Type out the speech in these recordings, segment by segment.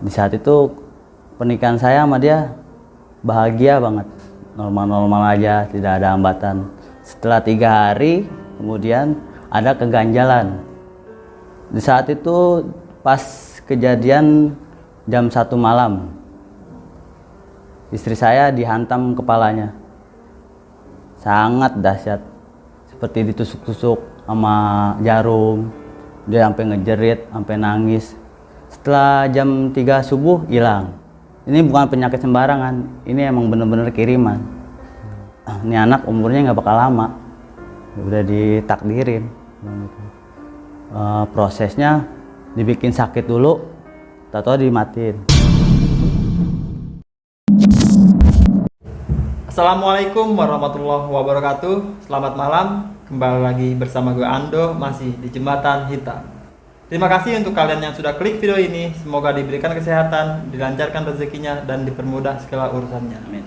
Di saat itu pernikahan saya sama dia bahagia banget, normal-normal aja, tidak ada hambatan. Setelah 3 hari kemudian ada keganjalan. Di saat itu pas kejadian jam 1 malam, istri saya dihantam kepalanya, sangat dahsyat, seperti ditusuk-tusuk sama jarum. Dia sampai ngejerit, sampai nangis. Setelah jam 3 subuh hilang. Ini bukan penyakit sembarangan, ini emang bener-bener kiriman. Ini anak umurnya nggak bakal lama, udah ditakdirin. Prosesnya dibikin sakit dulu, tahu-tahu dimatiin. Assalamualaikum warahmatullahi wabarakatuh. Selamat malam, kembali lagi bersama gue Ando, masih di Jembatan Hitam. Terima kasih untuk kalian yang sudah klik video ini. Semoga diberikan kesehatan, dilancarkan rezekinya, dan dipermudah segala urusannya. Amin.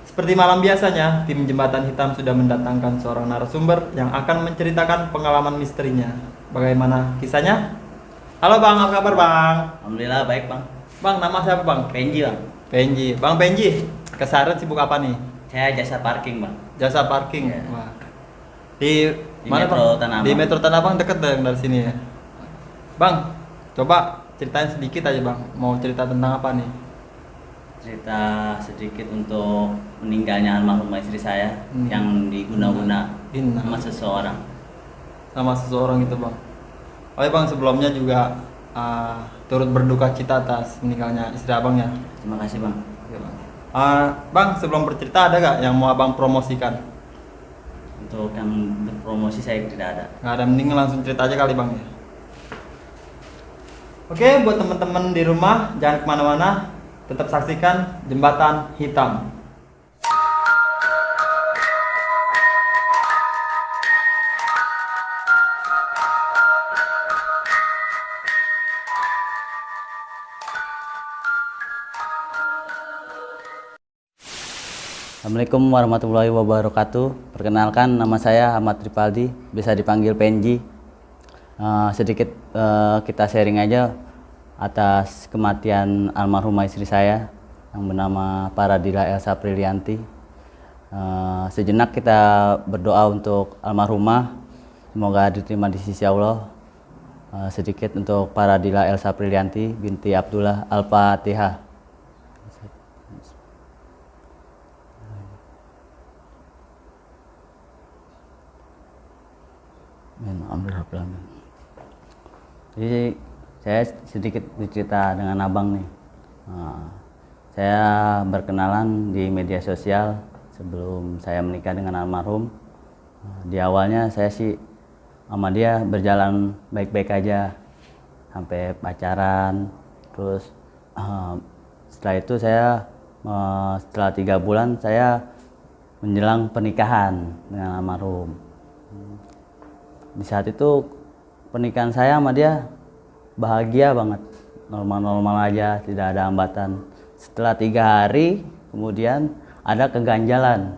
Seperti malam biasanya, tim Jembatan Hitam sudah mendatangkan seorang narasumber yang akan menceritakan pengalaman misterinya. Bagaimana kisahnya? Halo Bang, apa kabar Bang? Alhamdulillah baik Bang. Bang, nama siapa Bang? Penji Bang. Penji. Bang Penji, keseharian sibuk apa nih? Saya jasa parking Bang. Jasa parking. Ya. Wah. Di mana Metro Bang? Tanah Abang. Di Metro Tanah Abang, dekat dari sini ya. Bang, coba ceritain sedikit aja Bang. Mau cerita tentang apa nih? Cerita sedikit untuk meninggalnya almarhumah istri saya Hmm. yang diguna-guna Inna. sama seseorang. Sama seseorang itu Bang. Oh ya Bang, sebelumnya juga turut berduka cita atas meninggalnya istri Abang ya. Terima kasih Bang. Oke, Bang. Bang, sebelum bercerita ada gak yang mau Abang promosikan? Untuk yang berpromosi saya tidak ada. Nggak ada, mending langsung cerita aja kali Bang ya. Oke, buat teman-teman di rumah jangan kemana-mana, tetap saksikan Jembatan Hitam. Assalamualaikum warahmatullahi wabarakatuh. Perkenalkan, nama saya Ahmad Ripaldi, bisa dipanggil Penji. Sedikit kita sharing aja atas kematian almarhumah istri saya yang bernama Paradila Elsa Prilianti. Sejenak kita berdoa untuk almarhumah, semoga diterima di sisi Allah. Sedikit untuk Paradila Elsa Prilianti binti Abdullah. Al-Fatihah. Alhamdulillah. Jadi saya sedikit bercerita dengan abang nih. Saya berkenalan di media sosial sebelum saya menikah dengan almarhum. Di awalnya saya sih sama dia berjalan baik-baik aja sampai pacaran. Terus setelah itu saya setelah 3 bulan saya menjelang pernikahan dengan almarhum. Di saat itu pernikahan saya sama dia bahagia banget, normal-normal aja, tidak ada hambatan. Setelah 3 hari kemudian ada keganjalan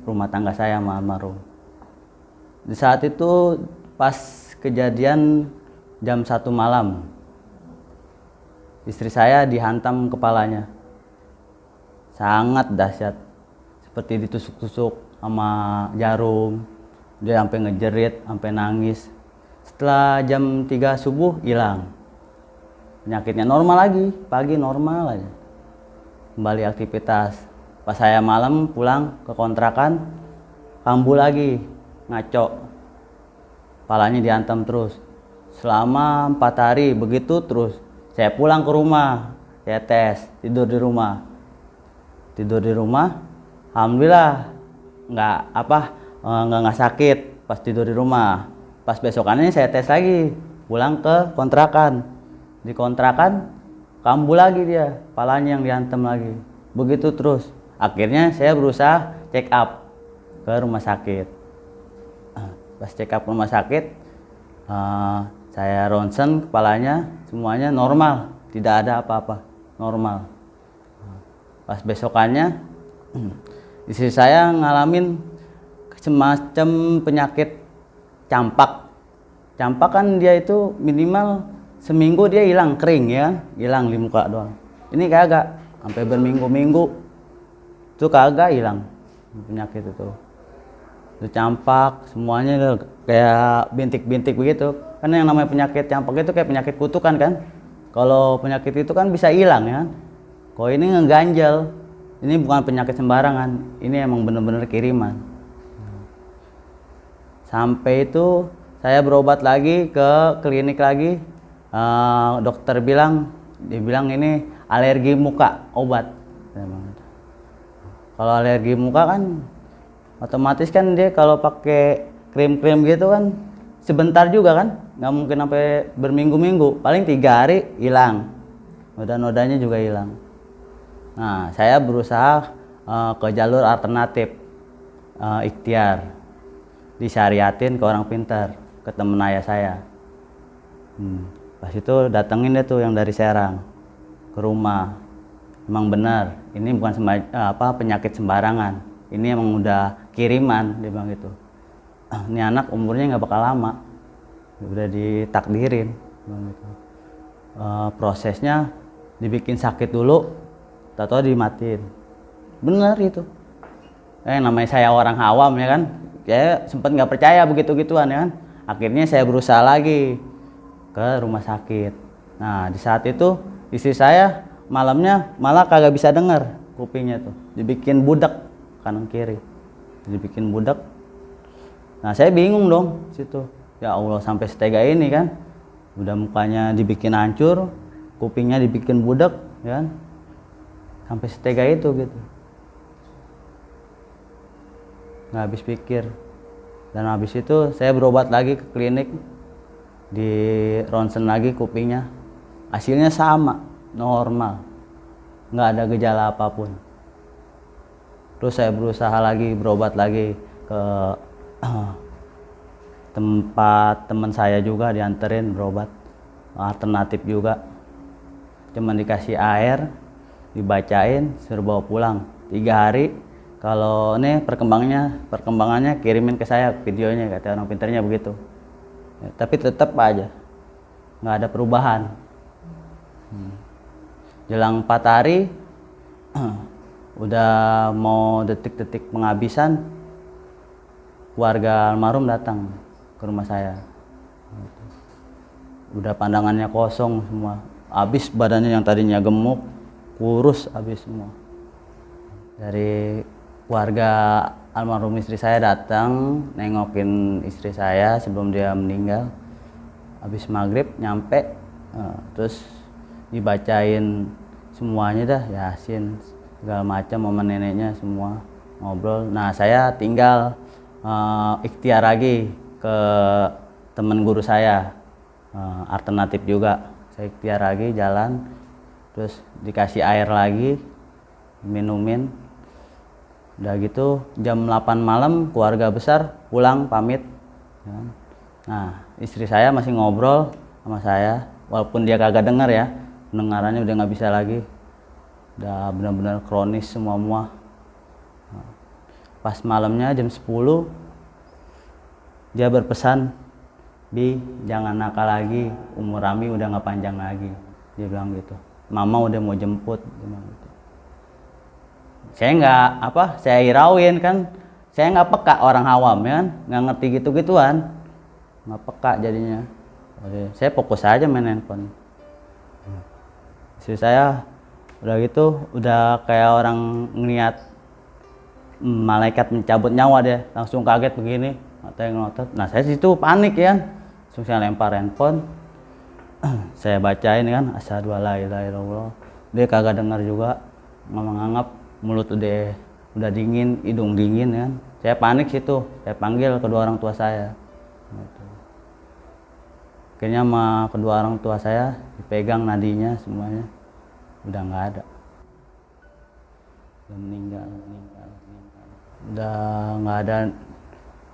rumah tangga saya sama almarhum. Di saat itu pas kejadian jam 1 malam, istri saya dihantam kepalanya, sangat dahsyat, seperti ditusuk-tusuk sama jarum. Dia sampai ngejerit, sampai nangis. Setelah jam 3 subuh hilang. Penyakitnya normal lagi, pagi normal aja. Kembali aktivitas. Pas saya malam pulang ke kontrakan, kambuh lagi, ngaco. Kepalanya dihantam terus. Selama 4 hari begitu terus. Saya pulang ke rumah, saya tes, tidur di rumah. Alhamdulillah nggak sakit pas tidur di rumah. Pas besokannya saya tes lagi, pulang ke kontrakan. Di kontrakan kambuh lagi dia, kepalanya yang dihantam lagi. Begitu terus. Akhirnya saya berusaha check up ke rumah sakit. Pas check up ke rumah sakit, saya ronsen kepalanya, semuanya normal, tidak ada apa-apa, normal. Pas besokannya istri saya ngalamin semacam penyakit campak. Campak kan dia itu minimal seminggu dia hilang, kering ya, hilang di muka doang. Ini kagak, sampai berminggu-minggu itu kagak hilang penyakit itu. Itu campak, semuanya itu kayak bintik-bintik begitu. Kan yang namanya penyakit campak itu kayak penyakit kutukan kan. Kalau penyakit itu kan bisa hilang ya. Kalau ini ngeganjel, ini bukan penyakit sembarangan, ini emang bener-bener kiriman. Sampai itu saya berobat lagi ke klinik lagi, dokter dia bilang ini alergi muka, obat. Kalau alergi muka kan otomatis kan dia kalau pakai krim-krim gitu kan sebentar juga kan, nggak mungkin sampai berminggu-minggu, paling 3 hari hilang, noda-nodanya juga hilang. Nah, saya berusaha ke jalur alternatif, ikhtiar, disyariatin ke orang pintar, ke temen ayah saya. Pas itu datengin dia tuh yang dari Serang ke rumah. Emang benar, ini bukan penyakit sembarangan, ini emang udah kiriman, dia bilang gitu. Ini anak umurnya nggak bakal lama, udah ditakdirin, gitu. Prosesnya dibikin sakit dulu, tahu dimatiin. Bener itu. Namanya saya orang awam ya kan, saya sempat nggak percaya begitu-gituan ya kan. Akhirnya saya berusaha lagi ke rumah sakit. Nah di saat itu istri saya malamnya malah kagak bisa dengar, kupingnya tuh dibikin budak kanan kiri, dibikin budak. Nah saya bingung dong situ, ya Allah sampai setega ini kan, udah mukanya dibikin hancur, kupingnya dibikin budak ya kan, sampai setega itu gitu. Nggak habis pikir. Dan habis itu saya berobat lagi ke klinik, di ronsen lagi kupingnya, hasilnya sama, normal, nggak ada gejala apapun. Terus saya berusaha lagi berobat lagi ke tempat teman saya juga, dianterin berobat alternatif juga, cuman dikasih air, dibacain, suruh bawa pulang 3 hari. Kalau ini perkembangannya kirimin ke saya videonya, kata orang pintarnya begitu. Ya, tapi tetap aja nggak ada perubahan. Jelang 4 hari udah mau detik-detik penghabisan, keluarga almarhum datang ke rumah saya. Udah pandangannya kosong semua, habis badannya yang tadinya gemuk, kurus habis semua. Dari keluarga almarhum istri saya datang nengokin istri saya sebelum dia meninggal. Habis maghrib nyampe, terus dibacain semuanya dah, Yasin segala macam, sama neneknya semua ngobrol. Nah saya tinggal ikhtiar lagi ke teman guru saya, alternatif juga. Saya ikhtiar lagi jalan, terus dikasih air lagi, minumin. Udah gitu jam 8 malam keluarga besar pulang pamit. Nah istri saya masih ngobrol sama saya, walaupun dia kagak dengar ya, pendengarannya udah nggak bisa lagi, udah benar-benar kronis semua. Pas malamnya jam 10 dia berpesan, "Bi, jangan nakal lagi, umur Rami udah nggak panjang lagi," dia bilang gitu. "Mama udah mau jemput," dia bilang gitu. Saya saya hirauin kan, saya nggak peka, orang awam ya kan, nggak ngerti gitu-gituan, nggak peka jadinya. Saya fokus aja main handphone. Istri saya udah gitu, udah kayak orang ngeliat malaikat mencabut nyawa, dia langsung kaget begini, matanya ngotot. Nah saya situ panik ya, langsung saya lempar handphone, saya bacain kan, asyhadu alla ilaha illallah. Dia kagak dengar juga, nganggap mulut udah dingin, hidung dingin kan. Saya panik situ, saya panggil kedua orang tua saya. Akhirnya sama kedua orang tua saya dipegang nadinya semuanya, udah nggak ada, udah meninggal. Udah nggak ada,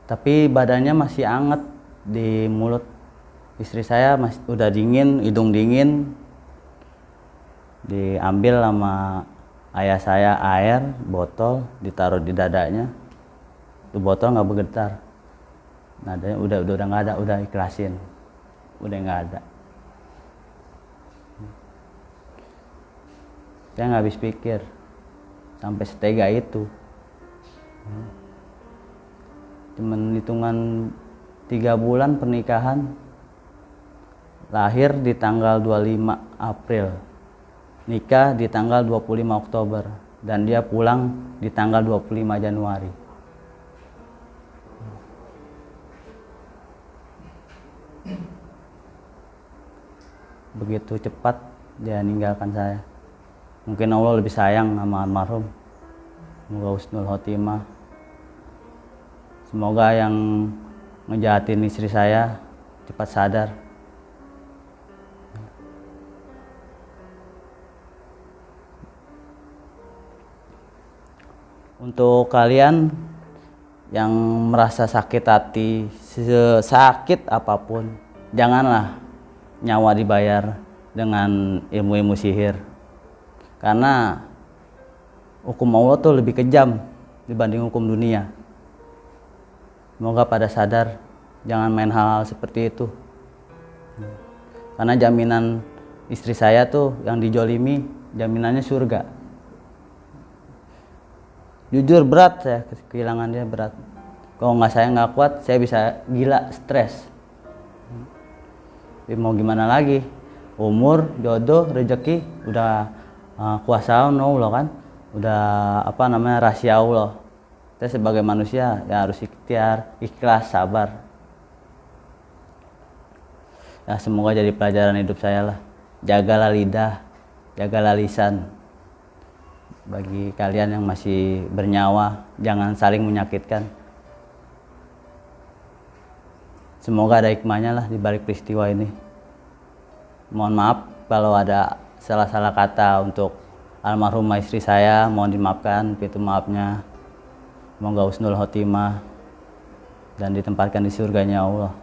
tapi badannya masih anget di mulut. Istri saya masih udah dingin, hidung dingin. Diambil sama ayah saya air botol, ditaruh di dadanya, itu botol nggak bergetar. Nadanya udah nggak ada, udah ikhlasin, udah nggak ada. Saya nggak habis pikir sampai setega itu. Cuman hitungan 3 bulan pernikahan, lahir di tanggal 25 April, nikah di tanggal 25 Oktober, dan dia pulang di tanggal 25 Januari. Begitu cepat dia ninggalkan saya. Mungkin Allah lebih sayang sama almarhum. Semoga husnul khotimah. Semoga yang ngejahatin istri saya cepat sadar. Untuk kalian yang merasa sakit hati, sesakit apapun, janganlah nyawa dibayar dengan ilmu-ilmu sihir. Karena hukum Allah tuh lebih kejam dibanding hukum dunia. Semoga pada sadar, jangan main hal-hal seperti itu. Karena jaminan istri saya tuh yang dijolimi, jaminannya surga. Jujur berat saya, kehilangan dia berat. Kalau saya nggak kuat, saya bisa gila, stres. Tapi mau gimana lagi? Umur, jodoh, rezeki udah kuasa Allah kan, udah rahasia Allah. Kita sebagai manusia ya harus ikhtiar, ikhlas, sabar. Ya semoga jadi pelajaran hidup saya lah. Jagalah lidah, jagalah lisan. Bagi kalian yang masih bernyawa, jangan saling menyakitkan. Semoga ada hikmahnya lah di balik peristiwa ini. Mohon maaf kalau ada salah-salah kata untuk almarhumah istri saya, mohon dimaafkan, pintu maafnya. Semoga husnul khotimah dan ditempatkan di surganya Allah.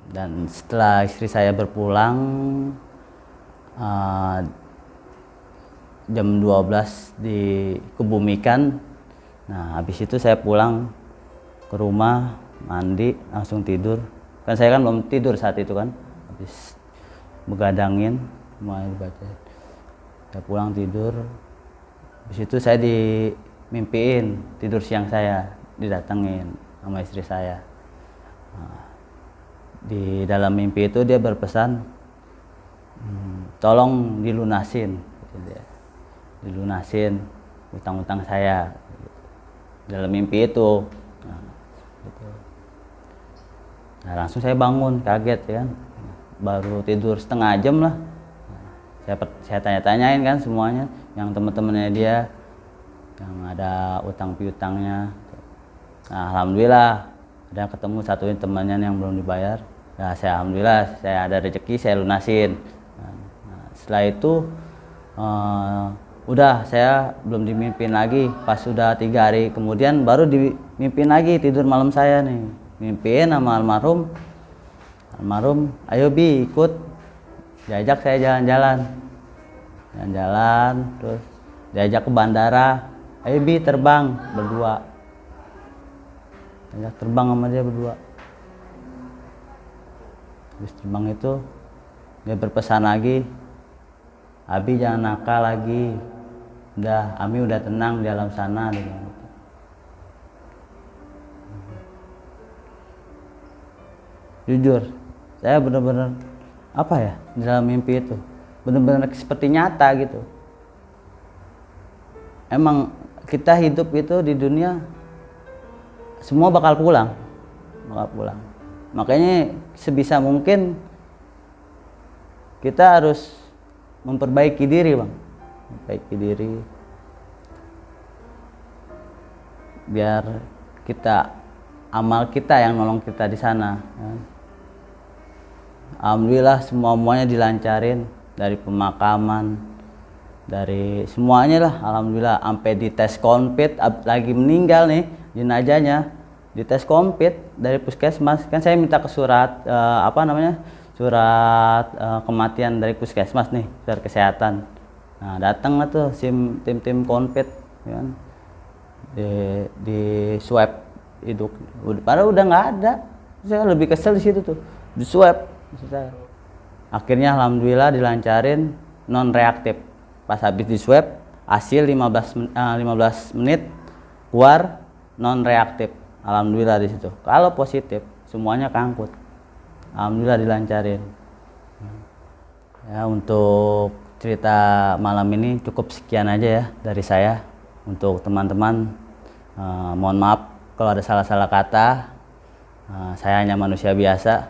Dan setelah istri saya berpulang jam 12 dikebumikan. Nah, habis itu saya pulang ke rumah, mandi, langsung tidur. Kan saya kan belum tidur saat itu kan. Habis begadangin, mulai dibaca. Saya pulang tidur. Habis itu saya dimimpiin, tidur siang saya didatengin sama istri saya. Nah, di dalam mimpi itu dia berpesan, tolong dilunasin, gitu dia. Dilunasin utang-utang saya dalam mimpi itu. Nah, langsung saya bangun, kaget ya kan, baru tidur setengah jam lah. Saya tanya-tanyain kan semuanya, yang teman-temannya dia yang ada utang piutangnya. Nah, alhamdulillah ada ketemu satu temannya yang belum dibayar. Nah, alhamdulillah saya ada rezeki, saya lunasin. Nah, setelah itu udah saya belum dimimpin lagi. Pas sudah 3 hari kemudian baru dimimpin lagi, tidur malam saya nih, mimpin sama almarhum, ayo Bi ikut, diajak saya jalan-jalan, terus diajak ke bandara, ayo Bi terbang berdua, diajak terbang sama dia berdua. Habis terbang itu dia berpesan lagi, Abi jangan nakal lagi, udah Ami udah tenang di alam sana. Jujur saya benar-benar di dalam mimpi itu benar-benar seperti nyata gitu. Emang kita hidup itu di dunia semua bakal pulang. Makanya sebisa mungkin kita harus memperbaiki diri, Bang. Memperbaiki diri biar amal kita yang nolong kita di sana. Alhamdulillah semuanya dilancarin, dari pemakaman, dari semuanya lah, alhamdulillah. Sampai di tes konpit, lagi meninggal nih jenazahnya, di tes konpit dari puskesmas. Kan saya minta ke surat surat kematian dari puskesmas nih, surat kesehatan. Nah, datang lah tuh tim konpit, ya kan? Di swab itu, padahal udah nggak ada. Saya lebih kesel di situ tuh, di swab. Akhirnya alhamdulillah dilancarin, non reaktif. Pas habis di swab, hasil 15 menit keluar non reaktif. Alhamdulillah di situ. Kalau positif semuanya keangkut. Alhamdulillah dilancarin. Ya, untuk cerita malam ini cukup sekian aja ya dari saya. Untuk teman-teman, mohon maaf kalau ada salah-salah kata. Saya hanya manusia biasa.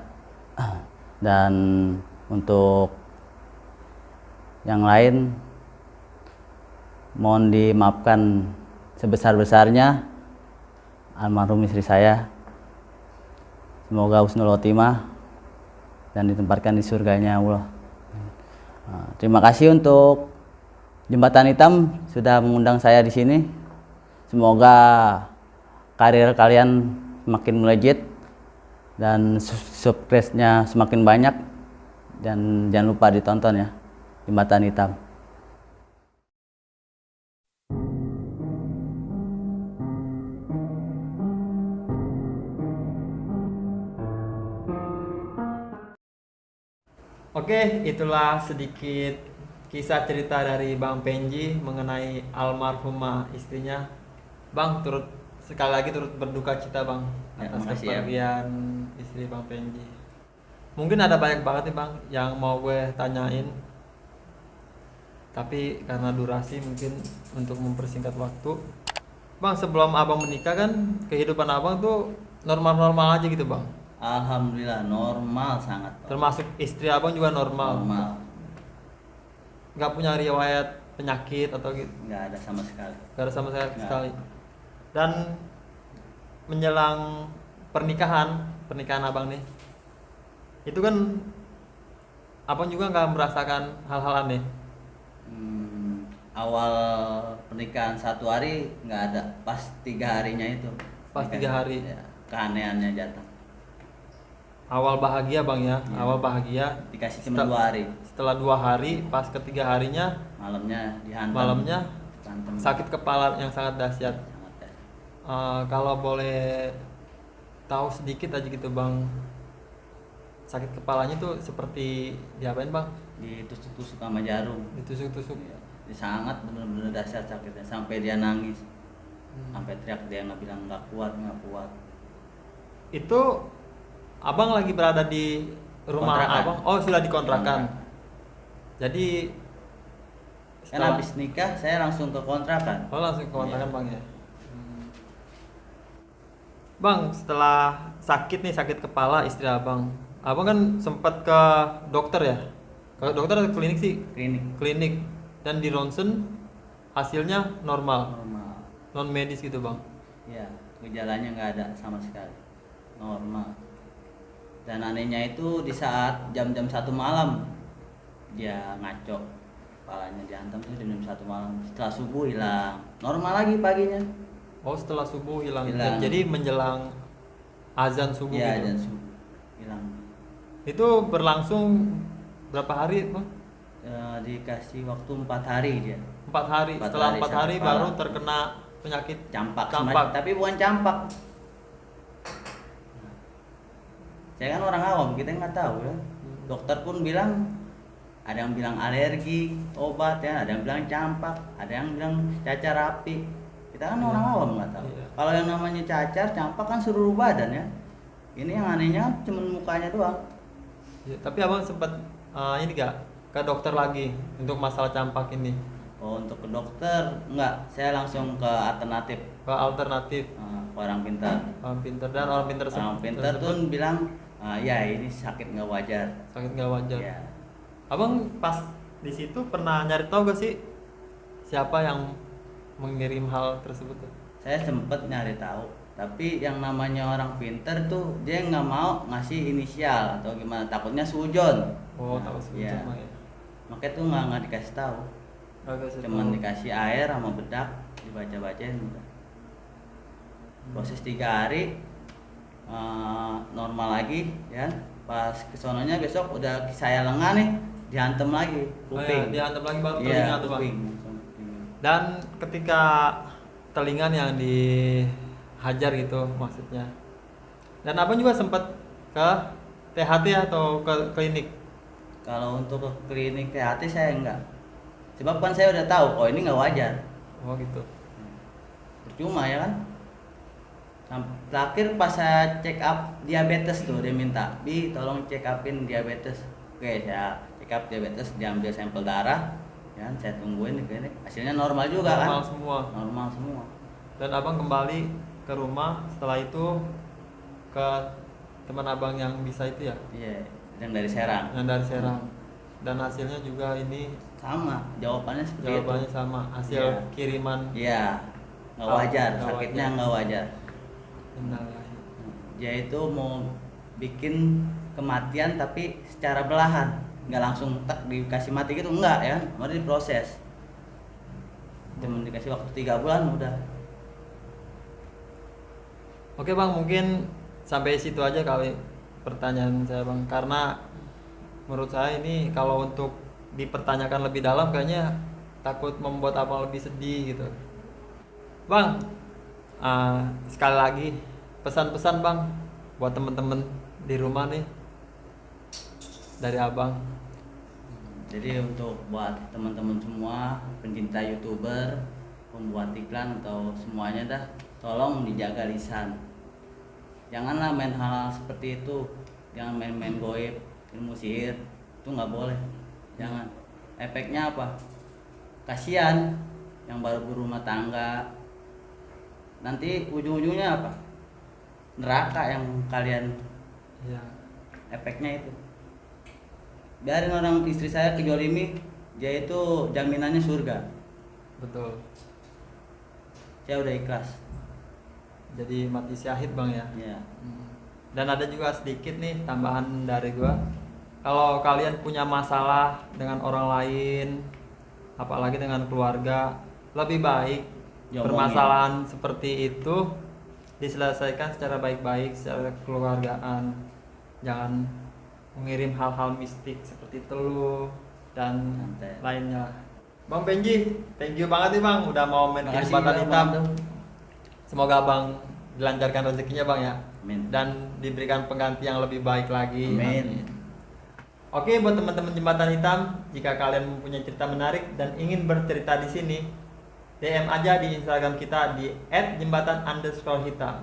Dan untuk yang lain, mohon dimaafkan sebesar-besarnya almarhum istri saya. Semoga husnul khotimah dan ditempatkan di surganya Allah. Terima kasih untuk Jembatan Hitam sudah mengundang saya di sini. Semoga karir kalian semakin melejit dan subscribe-nya semakin banyak, dan jangan lupa ditonton ya Jembatan Hitam. Oke, itulah sedikit kisah cerita dari Bang Penji mengenai almarhumah istrinya. Bang, sekali lagi turut berduka cita Bang atas kepergian istri Bang Penji. Mungkin ada banyak banget nih Bang yang mau gue tanyain, tapi karena durasi mungkin untuk mempersingkat waktu. Bang, sebelum abang menikah kan kehidupan abang tuh normal-normal aja gitu Bang. Alhamdulillah normal sangat. Termasuk istri abang juga normal. Nggak punya riwayat penyakit atau gitu? Nggak ada sama sekali. Nggak ada sama sekali. Dan menjelang pernikahan abang nih, itu kan abang juga nggak merasakan hal-hal aneh? Awal pernikahan 1 hari nggak ada, pas 3 harinya itu. Pas 3 hari. Ya, keanehannya jatuh. Awal bahagia Bang ya, awal bahagia. Dikasih cuma 2 hari. Setelah 2 hari, pas ketiga harinya, malamnya dihantam. Malamnya sakit kepala yang sangat dahsyat. Kalau boleh tahu sedikit aja gitu Bang, sakit kepalanya tuh seperti diapain Bang? Ditusuk-tusuk sama jarum. Ditusuk-tusuk. Ya, sangat benar-benar dahsyat sakitnya, sampai dia nangis. Sampai teriak, dia bilang nggak kuat. Itu abang lagi berada di rumah kontrakan. Abang? Oh, sudah dikontrakan. Jadi kan habis nikah saya langsung ke kontrakan. Oh, langsung ke kontrakan Bang ya. Bang, setelah sakit kepala istri abang kan sempat ke dokter ya? Ke dokter atau klinik sih? Klinik. Dan di ronsen hasilnya normal. Non medis gitu Bang? Iya, gejalanya nggak ada sama sekali. Normal. Dan anehnya itu di saat jam-jam 1 malam dia ngaco, kepalanya dihantam tuh jam 1 malam. Setelah subuh hilang, normal lagi paginya. Oh, setelah subuh hilang. Jadi menjelang azan subuh gitu. Azan subuh hilang. Itu berlangsung berapa hari Bang? Dikasih waktu 4 hari dia. 4 hari. Setelah 4 hari baru terkena penyakit campak. Tapi bukan campak. Saya kan orang awam, kita nggak tahu ya. Dokter pun bilang, ada yang bilang alergi obat ya, ada yang bilang campak, ada yang bilang cacar api. Kita kan orang awam nggak tahu. Kalau yang namanya cacar, campak kan seluruh badan ya. Ini yang anehnya cuma mukanya doang. Ya, tapi abang sempat ini gak ke dokter lagi untuk masalah campak ini? Oh, untuk ke dokter enggak, saya langsung ke alternatif. Ke alternatif. Orang pintar. Orang pintar tuh bilang, ya ini sakit nggak wajar. Sakit nggak wajar. Ya. Abang pas di situ pernah nyari tahu gak sih siapa yang mengirim hal tersebut? Saya sempet nyari tahu, tapi yang namanya orang pintar tuh dia nggak mau ngasih inisial atau gimana, takutnya sujon. Oh, tahu sujon ya. Makanya tuh nggak dikasih tahu. Cuman dikasih air sama bedak, dibaca-bacain udah. Proses 3 hari normal lagi ya. Pas kesononya besok udah saya lengah nih, dihantem lagi kuping. Dihantem lagi baru telinga tuh Bang. Dan ketika telinga yang dihajar gitu maksudnya. Dan abang juga sempat ke THT atau ke klinik? Kalau untuk ke klinik THT saya enggak. Sebab kan saya udah tahu, oh ini nggak wajar. Oh gitu. Percuma ya kan. Terakhir pas saya check up diabetes tuh, dia minta, Bi tolong check upin diabetes. Oke, saya check up diabetes, diambil sampel darah, ya kan, saya tungguin ini hasilnya normal juga. Normal kan semua. normal semua. Dan abang kembali ke rumah setelah itu ke teman abang yang bisa itu ya, Iya, yang dari Serang. yang dari Serang. Dan hasilnya juga ini Sama, jawabannya seperti jawabannya itu. sama, hasil Iya. kiriman. Iya, nggak wajar, Nggak sakitnya wajar. nggak wajar. Innalillahi. Dia itu mau bikin kematian tapi secara belahan, nggak langsung tak dikasih mati gitu, enggak ya, mau diproses. Cuma dikasih waktu 3 bulan udah. Oke bang, mungkin sampai situ aja kali pertanyaan saya bang, karena menurut saya ini kalau untuk dipertanyakan lebih dalam kayaknya takut membuat abang lebih sedih gitu. Bang, sekali lagi pesan-pesan bang buat temen-temen di rumah nih dari abang. Jadi untuk buat teman-teman semua pencinta YouTuber, pembuat iklan atau semuanya dah, tolong dijaga lisan. Janganlah main hal seperti itu, jangan main-main goib, ilmu sihir, itu nggak boleh. Jangan. Efeknya apa? Kasihan yang baru berumah tangga. Nanti ujung-ujungnya apa? Neraka yang kalian, Ya, efeknya itu. Biarin orang istri saya kejolimi, dia itu jaminannya surga. betul. Saya udah ikhlas. Jadi mati syahid bang ya. Ya. Dan ada juga sedikit nih tambahan dari gua. Kalau kalian punya masalah dengan orang lain, apalagi dengan keluarga, lebih baik Diomongin. permasalahan seperti itu diselesaikan secara baik-baik, secara kekeluargaan. Jangan mengirim hal-hal mistik seperti teluh dan Santai. lainnya. Bang Benji, thank you banget nih bang, udah mau main di Makasih Jembatan ya, Hitam. Bang. Semoga abang dilancarkan rezekinya bang ya. Amin. Dan diberikan pengganti yang lebih baik lagi. Amin. Oke, buat teman-teman Jembatan Hitam, jika kalian mempunyai cerita menarik dan ingin bercerita di sini, DM aja di Instagram kita di @jembatan_hitam.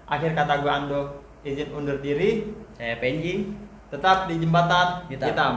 Akhir kata gue Ando, izin undur diri, Saya Penji. tetap di Jembatan Hitam. Hitam.